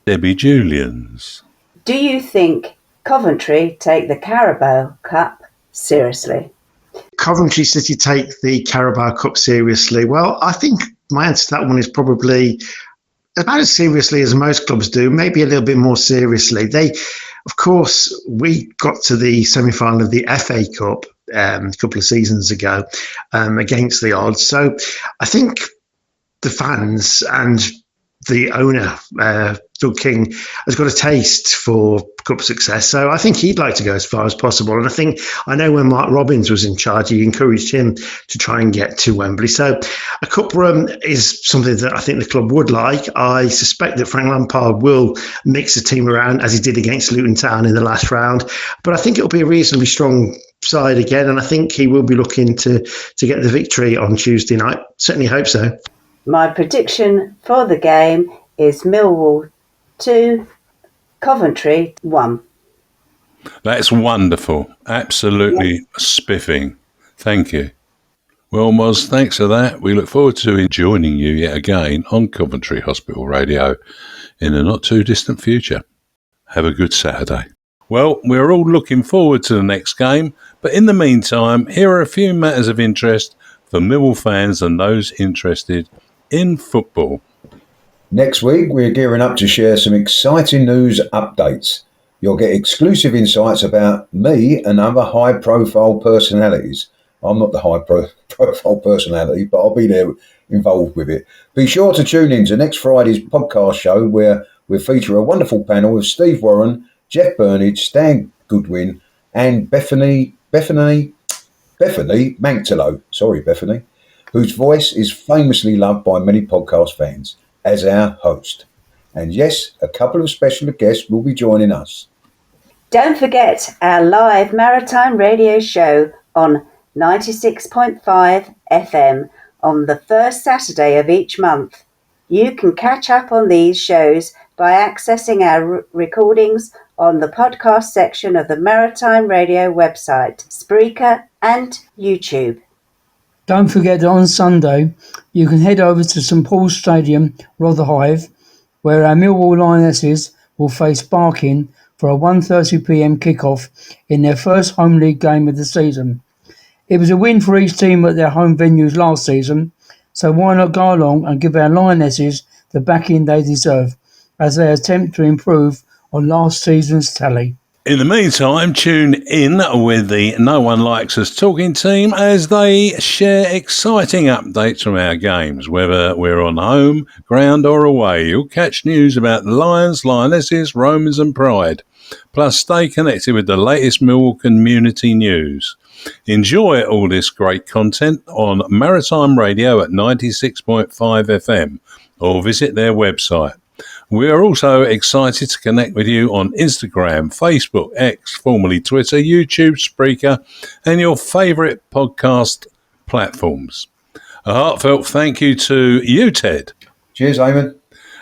Debbie Julians. Do you think Coventry take the Carabao Cup seriously? Coventry City take the Carabao Cup seriously? Well, I think my answer to that one is probably about as seriously as most clubs do, maybe a little bit more seriously. Of course, we got to the semi-final of the FA Cup a couple of seasons ago against the odds. So I think the fans and the owner, Doug King, has got a taste for cup success. So I think he'd like to go as far as possible. And I know when Mark Robbins was in charge, he encouraged him to try and get to Wembley. So a cup run is something that I think the club would like. I suspect that Frank Lampard will mix the team around as he did against Luton Town in the last round. But I think it'll be a reasonably strong side again. And I think he will be looking to get the victory on Tuesday night. Certainly hope so. My prediction for the game is Millwall 2, Coventry 1. That's wonderful. Absolutely spiffing. Thank you. Well, Moz, thanks for that. We look forward to joining you yet again on Coventry Hospital Radio in the not too distant future. Have a good Saturday. Well, we're all looking forward to the next game, but in the meantime, here are a few matters of interest for Millwall fans and those interested in football. Next week, we're gearing up to share some exciting news updates. You'll get exclusive insights about me and other high-profile personalities. I'm not the high-profile personality, but I'll be there involved with it. Be sure to tune in to next Friday's podcast show, where we'll feature a wonderful panel of Steve Warren, Jeff Burnage, Stan Goodwin, and Bethany Manctolo. Sorry, Bethany, whose voice is famously loved by many podcast fans, as our host. And yes, a couple of special guests will be joining us. Don't forget our live maritime radio show on 96.5 FM on the first Saturday of each month. You can catch up on these shows by accessing our recordings on the podcast section of the Maritime Radio website, Spreaker and YouTube. Don't forget that on Sunday, you can head over to St Paul's Stadium, Rotherhithe, where our Millwall Lionesses will face Barking for a 1:30pm kickoff in their first home league game of the season. It was a win for each team at their home venues last season, so why not go along and give our Lionesses the backing they deserve as they attempt to improve on last season's tally. In the meantime, tune in with the No One Likes Us talking team as they share exciting updates from our games, whether we're on home, ground or away. You'll catch news about the Lions, Lionesses, Romans and Pride. Plus, stay connected with the latest Millwall community news. Enjoy all this great content on Maritime Radio at 96.5 FM or visit their website. We are also excited to connect with you on Instagram, Facebook, X, formerly Twitter, YouTube, Spreaker, and your favourite podcast platforms. A heartfelt thank you to you, Ted. Cheers, Eamonn.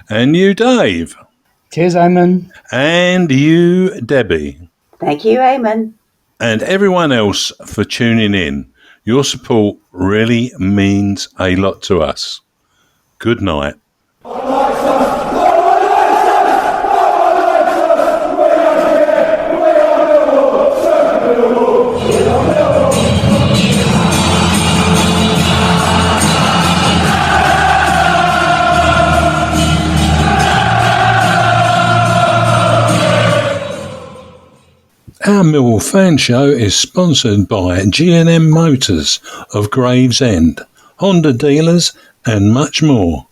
And you, Dave. Cheers, Eamonn. And you, Debbie. Thank you, Eamonn. And everyone else for tuning in. Your support really means a lot to us. Good night. Our Millwall Fan Show is sponsored by G&M Motors of Gravesend, Honda dealers and much more.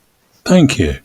Thank you.